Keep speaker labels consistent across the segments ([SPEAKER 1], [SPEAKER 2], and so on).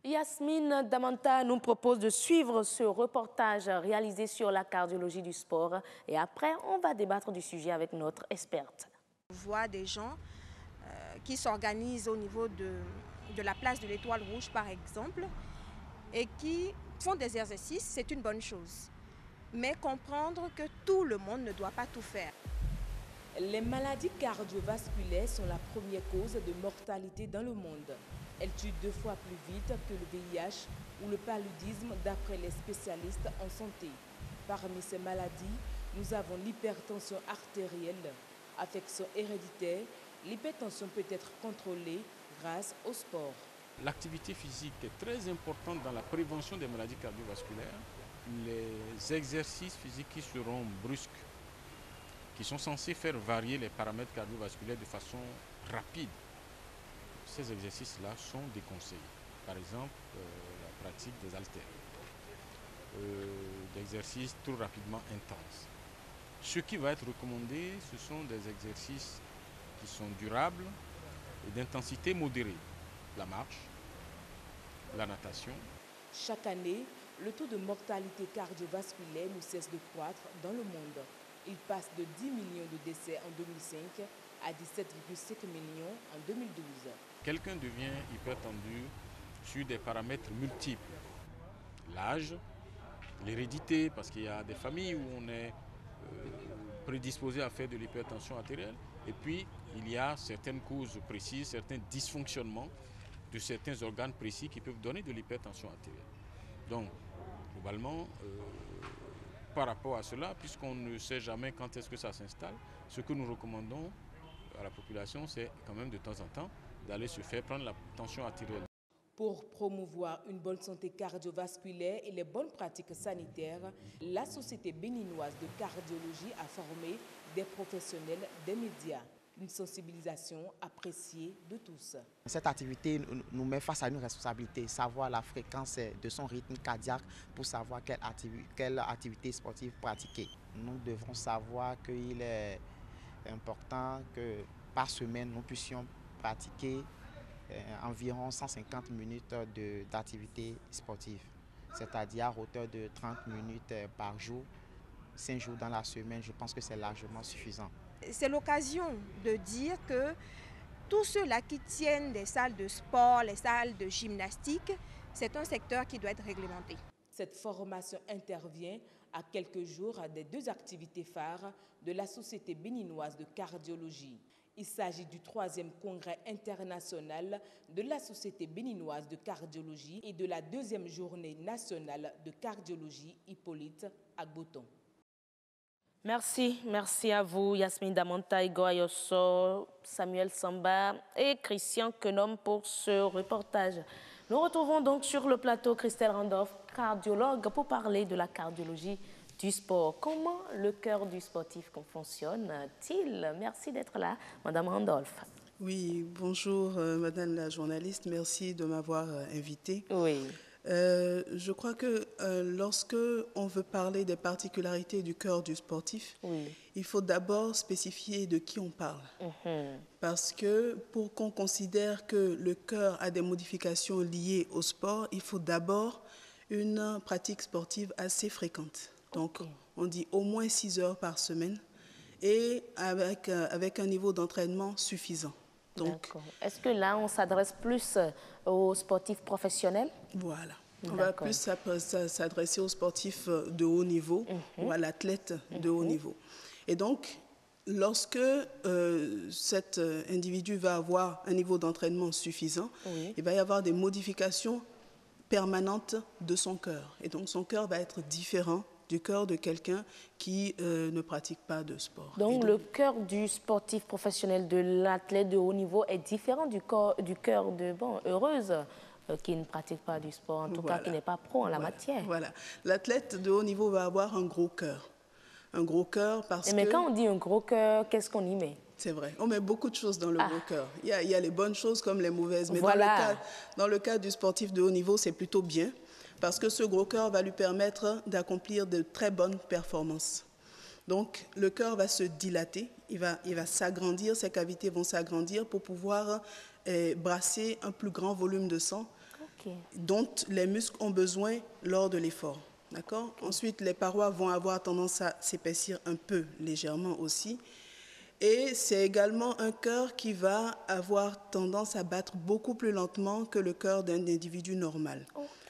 [SPEAKER 1] Yasmine Damanta nous propose de suivre ce reportage réalisé sur la cardiologie du sport. Et après, on va débattre du sujet avec notre experte.
[SPEAKER 2] On voit des gens qui s'organisent au niveau de la place de l'Étoile Rouge, par exemple, et qui font des exercices, c'est une bonne chose. Mais comprendre que tout le monde ne doit pas tout faire.
[SPEAKER 3] Les maladies cardiovasculaires sont la première cause de mortalité dans le monde. Elles tuent 2 fois plus vite que le VIH ou le paludisme d'après les spécialistes en santé. Parmi ces maladies, nous avons l'hypertension artérielle. Affection héréditaire, l'hypertension peut être contrôlée grâce au sport.
[SPEAKER 4] L'activité physique est très importante dans la prévention des maladies cardiovasculaires. Les exercices physiques qui seront brusques, qui sont censés faire varier les paramètres cardiovasculaires de façon rapide, ces exercices-là sont déconseillés. Par exemple, la pratique des haltères, d'exercices trop rapidement intenses. Ce qui va être recommandé, ce sont des exercices qui sont durables et d'intensité modérée. La marche, la natation.
[SPEAKER 3] Chaque année, le taux de mortalité cardiovasculaire ne cesse de croître dans le monde. Il passe de 10 millions de décès en 2005 à 17,5 millions en 2012.
[SPEAKER 4] Quelqu'un devient hypertendu sur des paramètres multiples. L'âge, l'hérédité, parce qu'il y a des familles où on est prédisposé à faire de l'hypertension artérielle. Et puis, il y a certaines causes précises, certains dysfonctionnements de certains organes précis qui peuvent donner de l'hypertension artérielle. Donc, globalement, par rapport à cela, puisqu'on ne sait jamais quand est-ce que ça s'installe, ce que nous recommandons à la population, c'est quand même de temps en temps d'aller se faire prendre la tension artérielle.
[SPEAKER 3] Pour promouvoir une bonne santé cardiovasculaire et les bonnes pratiques sanitaires, la Société béninoise de cardiologie a formé des professionnels des médias. Une sensibilisation appréciée de tous.
[SPEAKER 5] Cette activité nous met face à une responsabilité, savoir la fréquence de son rythme cardiaque pour savoir quelle activité sportive pratiquer. Nous devons savoir qu'il est important que par semaine nous puissions pratiquer environ 150 minutes d'activité sportive, c'est-à-dire à hauteur de 30 minutes par jour, 5 jours dans la semaine. Je pense que c'est largement suffisant.
[SPEAKER 2] C'est l'occasion de dire que tous ceux-là qui tiennent des salles de sport, les salles de gymnastique, c'est un secteur qui doit être réglementé.
[SPEAKER 3] Cette formation intervient à quelques jours des 2 activités phares de la Société béninoise de cardiologie. Il s'agit du 3e congrès international de la Société béninoise de cardiologie et de la 2e journée nationale de cardiologie Hippolyte Agboton.
[SPEAKER 1] Merci à vous Yasmine Damanta, Igor Ayosso, Samuel Samba et Christian Kenom pour ce reportage. Nous retrouvons donc sur le plateau Christelle Randolph, cardiologue, pour parler de la cardiologie du sport. Comment le cœur du sportif fonctionne-t-il? Merci d'être là, Madame Randolph.
[SPEAKER 6] Oui, bonjour Madame la journaliste, merci de m'avoir invitée.
[SPEAKER 1] Oui.
[SPEAKER 6] Je crois que lorsque on veut parler des particularités du cœur du sportif,
[SPEAKER 1] oui,
[SPEAKER 6] il faut d'abord spécifier de qui on parle. Parce que pour qu'on considère que le cœur a des modifications liées au sport, il faut d'abord une pratique sportive assez fréquente. Donc, on dit au moins 6 heures par semaine et avec un niveau d'entraînement suffisant.
[SPEAKER 1] Est-ce que là, on s'adresse plus aux sportifs professionnels?
[SPEAKER 6] Voilà. On va plus s'adresser aux sportifs de haut niveau ou à l'athlète de haut niveau. Et donc, lorsque cet individu va avoir un niveau d'entraînement suffisant, il va y avoir des modifications permanentes de son cœur. Et donc, son cœur va être différent du cœur de quelqu'un qui ne pratique pas de sport.
[SPEAKER 1] Donc, le cœur du sportif professionnel, de l'athlète de haut niveau est différent du cœur de heureuse qui ne pratique pas du sport, en tout cas qui n'est pas pro en la matière.
[SPEAKER 6] Voilà. L'athlète de haut niveau va avoir un gros cœur. Un gros cœur parce que...
[SPEAKER 1] Mais quand on dit un gros cœur, qu'est-ce qu'on y met?
[SPEAKER 6] C'est vrai. On met beaucoup de choses dans le gros cœur. Il y a les bonnes choses comme les mauvaises. Mais dans le cas du sportif de haut niveau, c'est plutôt bien. Parce que ce gros cœur va lui permettre d'accomplir de très bonnes performances. Donc, le cœur va se dilater, il va s'agrandir, ses cavités vont s'agrandir pour pouvoir brasser un plus grand volume de sang dont les muscles ont besoin lors de l'effort. D'accord? Ensuite, les parois vont avoir tendance à s'épaissir un peu, légèrement aussi. Et c'est également un cœur qui va avoir tendance à battre beaucoup plus lentement que le cœur d'un individu normal.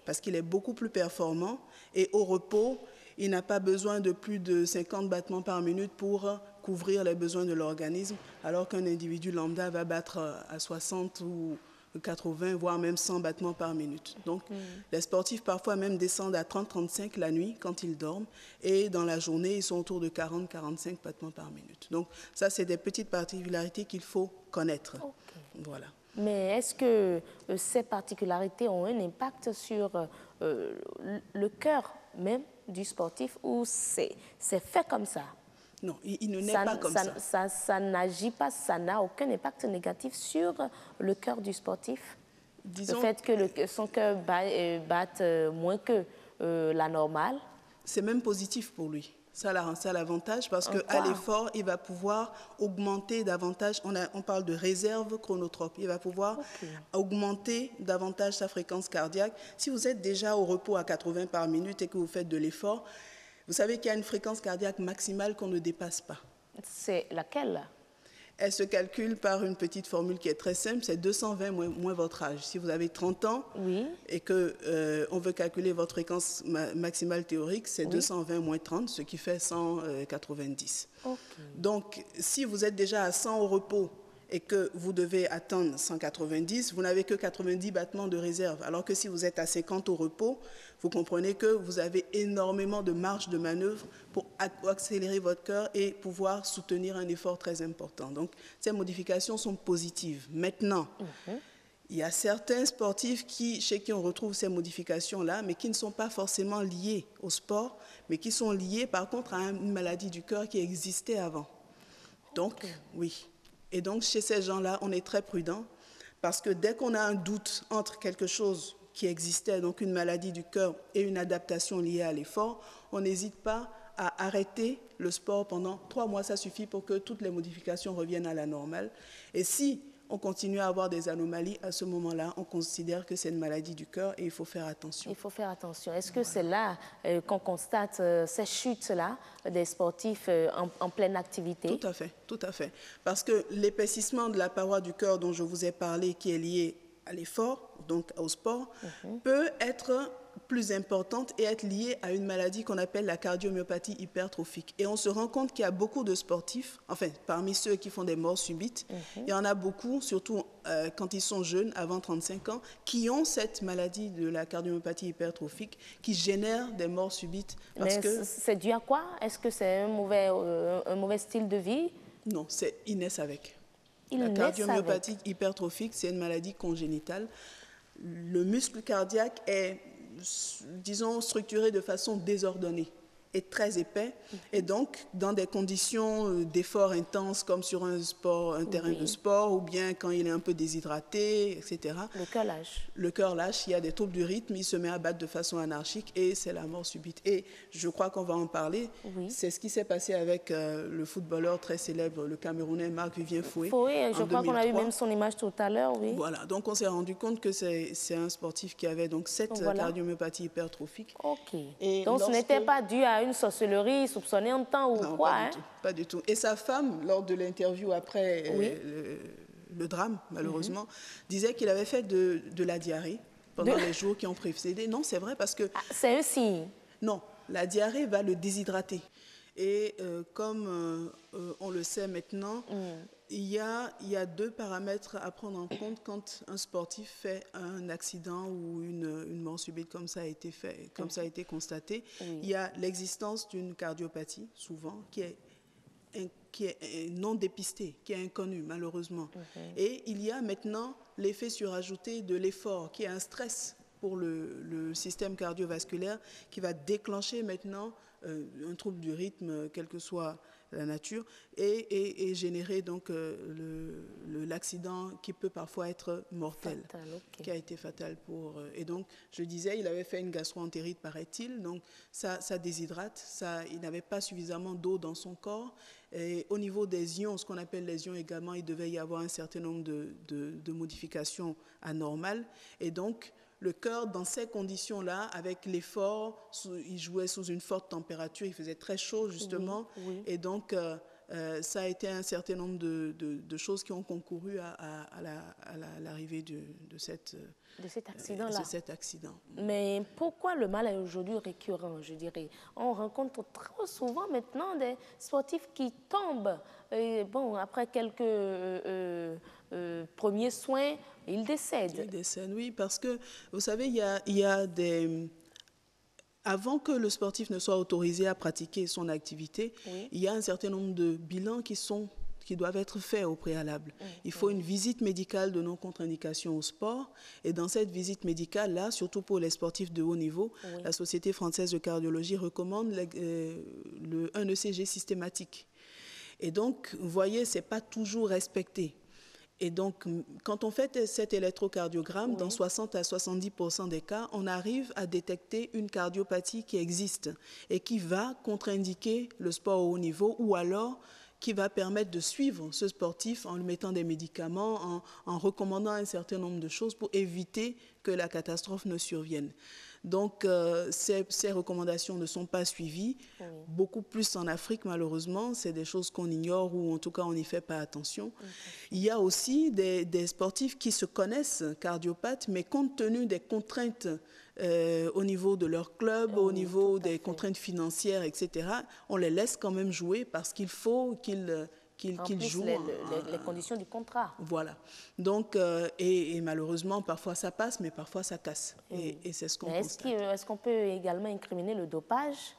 [SPEAKER 6] Parce qu'il est beaucoup plus performant et au repos, il n'a pas besoin de plus de 50 battements par minute pour couvrir les besoins de l'organisme, alors qu'un individu lambda va battre à 60 ou 80, voire même 100 battements par minute. Donc, les sportifs parfois même descendent à 30-35 la nuit quand ils dorment, et dans la journée, ils sont autour de 40-45 battements par minute. Donc, ça, c'est des petites particularités qu'il faut connaître. Voilà.
[SPEAKER 1] Mais est-ce que ces particularités ont un impact sur le cœur même du sportif ou c'est fait comme ça?
[SPEAKER 6] Non, il ne naît pas comme ça.
[SPEAKER 1] Ça n'agit pas, ça n'a aucun impact négatif sur le cœur du sportif? Disons, le fait que son cœur batte moins que la normale?
[SPEAKER 6] C'est même positif pour lui. Ça l'avantage parce qu'à l'effort, il va pouvoir augmenter davantage, on parle de réserve chronotrope, il va pouvoir augmenter davantage sa fréquence cardiaque. Si vous êtes déjà au repos à 80 par minute et que vous faites de l'effort, vous savez qu'il y a une fréquence cardiaque maximale qu'on ne dépasse pas.
[SPEAKER 1] C'est laquelle?
[SPEAKER 6] Elle se calcule par une petite formule qui est très simple, c'est 220 moins votre âge. Si vous avez 30 ans et qu'on veut calculer votre fréquence maximale théorique, c'est 220 moins 30, ce qui fait 190. Donc, si vous êtes déjà à 100 au repos et que vous devez atteindre 190, vous n'avez que 90 battements de réserve. Alors que si vous êtes à 50 au repos, vous comprenez que vous avez énormément de marge de manœuvre pour accélérer votre cœur et pouvoir soutenir un effort très important. Donc, ces modifications sont positives. Maintenant, il y a certains sportifs chez qui on retrouve ces modifications-là, mais qui ne sont pas forcément liés au sport, mais qui sont liés, par contre, à une maladie du cœur qui existait avant. Donc, oui. Et donc, chez ces gens-là, on est très prudent parce que dès qu'on a un doute entre quelque chose qui existait, donc une maladie du cœur et une adaptation liée à l'effort, on n'hésite pas à arrêter le sport pendant 3 mois. Ça suffit pour que toutes les modifications reviennent à la normale. Et si on continue à avoir des anomalies, à ce moment-là, on considère que c'est une maladie du cœur et il faut faire attention.
[SPEAKER 1] Il faut faire attention. Est-ce que c'est là qu'on constate ces chutes-là des sportifs en pleine activité?
[SPEAKER 6] Tout à fait, tout à fait. Parce que l'épaississement de la paroi du cœur dont je vous ai parlé, qui est lié à l'effort, donc au sport, peut être plus importante et être liée à une maladie qu'on appelle la cardiomyopathie hypertrophique. Et on se rend compte qu'il y a beaucoup de sportifs, enfin, parmi ceux qui font des morts subites, il y en a beaucoup, surtout quand ils sont jeunes, avant 35 ans, qui ont cette maladie de la cardiomyopathie hypertrophique qui génère des morts subites.
[SPEAKER 1] Mais c'est dû à quoi? Est-ce que c'est un mauvais style de vie?
[SPEAKER 6] Non, ils naissent avec. La cardiomyopathie hypertrophique, c'est une maladie congénitale. Le muscle cardiaque est, disons, structuré de façon désordonnée et très épais. Et donc, dans des conditions d'effort intense, comme sur un terrain de sport, ou bien quand il est un peu déshydraté, etc.
[SPEAKER 1] Le cœur lâche.
[SPEAKER 6] Le cœur lâche, il y a des troubles du rythme, il se met à battre de façon anarchique et c'est la mort subite. Et je crois qu'on va en parler. C'est ce qui s'est passé avec le footballeur très célèbre, le Camerounais Marc-Vivien Foué.
[SPEAKER 1] Foué, je crois qu'on a eu même son image tout à l'heure, oui.
[SPEAKER 6] Voilà, donc on s'est rendu compte que c'est un sportif qui avait donc cette cardiomyopathie hypertrophique.
[SPEAKER 1] Et donc ce n'était pas dû à une sorcellerie soupçonnée en temps ou
[SPEAKER 6] non,
[SPEAKER 1] quoi?
[SPEAKER 6] Pas du tout. Et sa femme, lors de l'interview après le drame, malheureusement, disait qu'il avait fait de la diarrhée pendant les jours qui ont précédé. Non, c'est vrai parce que...
[SPEAKER 1] c'est un signe.
[SPEAKER 6] Non, la diarrhée va le déshydrater. Et comme on le sait maintenant, il y a 2 paramètres à prendre en compte quand un sportif fait un accident ou une mort subite comme ça a été fait, comme ça a été constaté. Il y a l'existence d'une cardiopathie, souvent, qui est non dépistée, qui est inconnue, malheureusement. Et il y a maintenant l'effet surajouté de l'effort, qui est un stress pour le système cardiovasculaire, qui va déclencher maintenant un trouble du rythme, quelle que soit la nature, et générer donc l'accident qui peut parfois être mortel, qui a été fatal pour... et donc, je disais, il avait fait une gastro-entérite, paraît-il, donc ça déshydrate, il n'avait pas suffisamment d'eau dans son corps, et au niveau des ions, ce qu'on appelle les ions également, il devait y avoir un certain nombre de modifications anormales, et donc, le cœur, dans ces conditions-là, avec l'effort, il jouait sous une forte température, il faisait très chaud justement,
[SPEAKER 1] oui.
[SPEAKER 6] Et donc ça a été un certain nombre de choses qui ont concouru à l'arrivée de cet accident.
[SPEAKER 1] Mais pourquoi le mal est aujourd'hui récurrent, je dirais? On rencontre trop souvent maintenant des sportifs qui tombent. Et bon, après quelques premiers soins, ils décèdent.
[SPEAKER 6] Ils décèdent, oui, parce que, vous savez, il y a des... Avant que le sportif ne soit autorisé à pratiquer son activité, il y a un certain nombre de bilans qui doivent être faits au préalable. Il faut une visite médicale de non-contre-indication au sport. Et dans cette visite médicale-là, surtout pour les sportifs de haut niveau, la Société française de cardiologie recommande un ECG systématique. Et donc, vous voyez, ce n'est pas toujours respecté. Et donc, quand on fait cet électrocardiogramme, dans 60 à 70% des cas, on arrive à détecter une cardiopathie qui existe et qui va contre-indiquer le sport au haut niveau, ou alors qui va permettre de suivre ce sportif en lui mettant des médicaments, en recommandant un certain nombre de choses pour éviter que la catastrophe ne survienne. Donc, ces recommandations ne sont pas suivies. Beaucoup plus en Afrique, malheureusement. C'est des choses qu'on ignore ou en tout cas, on n'y fait pas attention. Il y a aussi des sportifs qui se connaissent cardiopathes, mais compte tenu des contraintes au niveau de leur club, au niveau des contraintes financières, etc., on les laisse quand même jouer parce qu'il faut qu'ils jouent.
[SPEAKER 1] Les conditions du contrat.
[SPEAKER 6] Voilà. Donc, et malheureusement, parfois ça passe, mais parfois ça casse. Et c'est ce qu'on constate.
[SPEAKER 1] Est-ce qu'on peut également incriminer le dopage?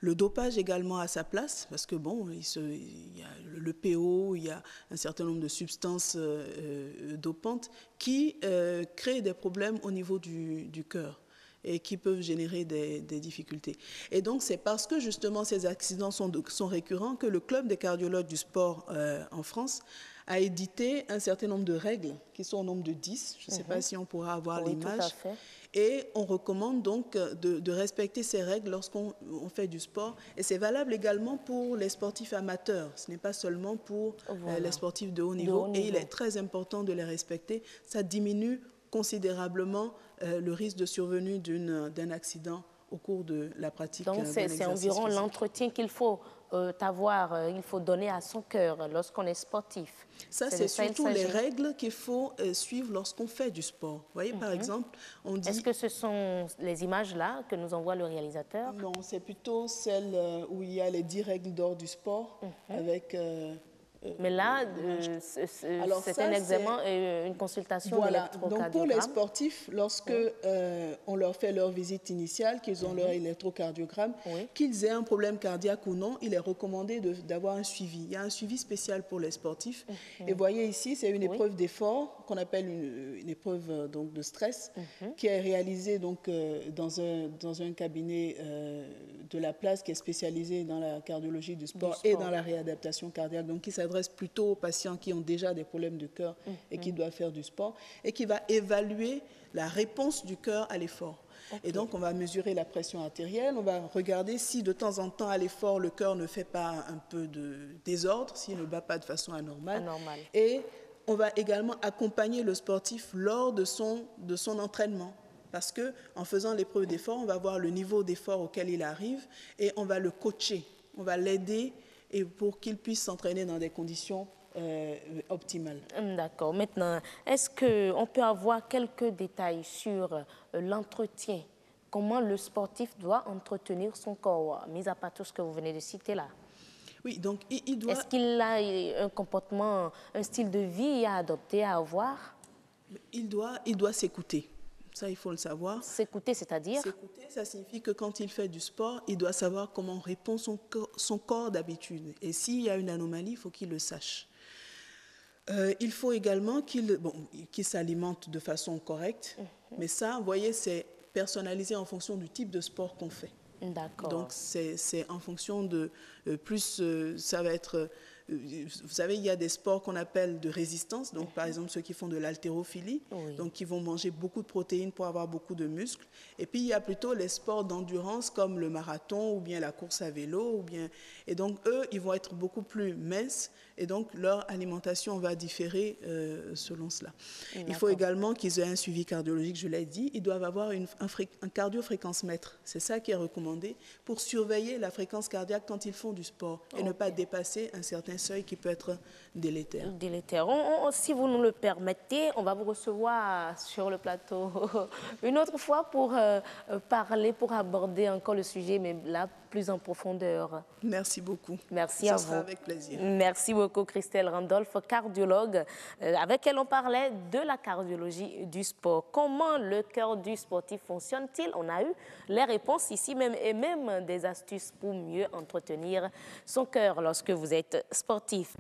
[SPEAKER 6] Le dopage également a sa place, parce que bon, il y a le PO, il y a un certain nombre de substances dopantes qui créent des problèmes au niveau du cœur et qui peuvent générer des difficultés. Et donc, c'est parce que justement ces accidents sont récurrents que le Club des cardiologues du sport en France a édité un certain nombre de règles qui sont au nombre de 10. Je ne sais pas si on pourra avoir l'image.
[SPEAKER 1] Tout à fait.
[SPEAKER 6] Et on recommande donc de respecter ces règles lorsqu'on fait du sport. Et c'est valable également pour les sportifs amateurs. Ce n'est pas seulement pour les sportifs de haut niveau. Et il est très important de les respecter. Ça diminue considérablement le risque de survenue d'un accident au cours de la pratique.
[SPEAKER 1] Donc c'est environ l'entretien qu'il faut il faut donner à son cœur lorsqu'on est sportif.
[SPEAKER 6] Ça, c'est surtout les règles qu'il faut suivre lorsqu'on fait du sport. Vous voyez, par exemple, on dit...
[SPEAKER 1] Est-ce que ce sont les images-là que nous envoie le réalisateur?
[SPEAKER 6] Non, c'est plutôt celles où il y a les 10 règles d'or du sport avec...
[SPEAKER 1] Mais là, c'est un examen et une consultation d'électrocardiogramme.
[SPEAKER 6] Donc pour les sportifs, lorsque on leur fait leur visite initiale, qu'ils ont leur électrocardiogramme, qu'ils aient un problème cardiaque ou non, il est recommandé d'avoir un suivi. Il y a un suivi spécial pour les sportifs. Et voyez ici, c'est une épreuve d'effort qu'on appelle une épreuve donc, de stress qui est réalisée donc, dans un cabinet de la place qui est spécialisé dans la cardiologie du sport et dans la réadaptation cardiaque. Donc qui s'adresse plutôt aux patients qui ont déjà des problèmes de cœur et qui doivent faire du sport, et qui va évaluer la réponse du cœur à l'effort. Et donc, on va mesurer la pression artérielle, on va regarder si de temps en temps à l'effort, le cœur ne fait pas un peu de désordre, s'il ne bat pas de façon anormale. Et on va également accompagner le sportif lors de son entraînement. Parce qu'en faisant l'épreuve d'effort, on va voir le niveau d'effort auquel il arrive et on va le coacher, on va l'aider et pour qu'il puisse s'entraîner dans des conditions optimales. D'accord.
[SPEAKER 1] Maintenant, est-ce qu'on peut avoir quelques détails sur l'entretien? Comment le sportif doit entretenir son corps, mis à part tout ce que vous venez de citer là?
[SPEAKER 6] Oui, donc il doit...
[SPEAKER 1] Est-ce qu'il a un comportement, un style de vie à adopter, à avoir?
[SPEAKER 6] Il doit s'écouter. Ça, il faut le savoir.
[SPEAKER 1] S'écouter, c'est-à-dire?
[SPEAKER 6] S'écouter, ça signifie que quand il fait du sport, il doit savoir comment répond son corps d'habitude. Et s'il y a une anomalie, il faut qu'il le sache. Il faut également qu'il s'alimente de façon correcte. Mais ça, vous voyez, c'est personnalisé en fonction du type de sport qu'on fait.
[SPEAKER 1] D'accord.
[SPEAKER 6] Donc, c'est en fonction de... ça va être vous savez, il y a des sports qu'on appelle de résistance, donc par exemple ceux qui font de l'haltérophilie, donc qui vont manger beaucoup de protéines pour avoir beaucoup de muscles. Et puis il y a plutôt les sports d'endurance comme le marathon ou bien la course à vélo, et donc eux, ils vont être beaucoup plus minces et donc leur alimentation va différer selon cela. Il faut également qu'ils aient un suivi cardiologique, je l'ai dit, ils doivent avoir un cardio-fréquence-mètre, c'est ça qui est recommandé pour surveiller la fréquence cardiaque quand ils font du sport et ne pas dépasser un certain seuil qui peut être délétère.
[SPEAKER 1] Si vous nous le permettez, on va vous recevoir sur le plateau une autre fois pour parler, pour aborder encore le sujet, mais là, plus en profondeur.
[SPEAKER 6] Merci beaucoup.
[SPEAKER 1] Merci à vous.
[SPEAKER 6] Ça sera avec plaisir.
[SPEAKER 1] Merci beaucoup, Christelle Randolph, cardiologue, avec elle on parlait de la cardiologie du sport. Comment le cœur du sportif fonctionne-t-il? On a eu les réponses ici même et même des astuces pour mieux entretenir son cœur lorsque vous êtes sportif.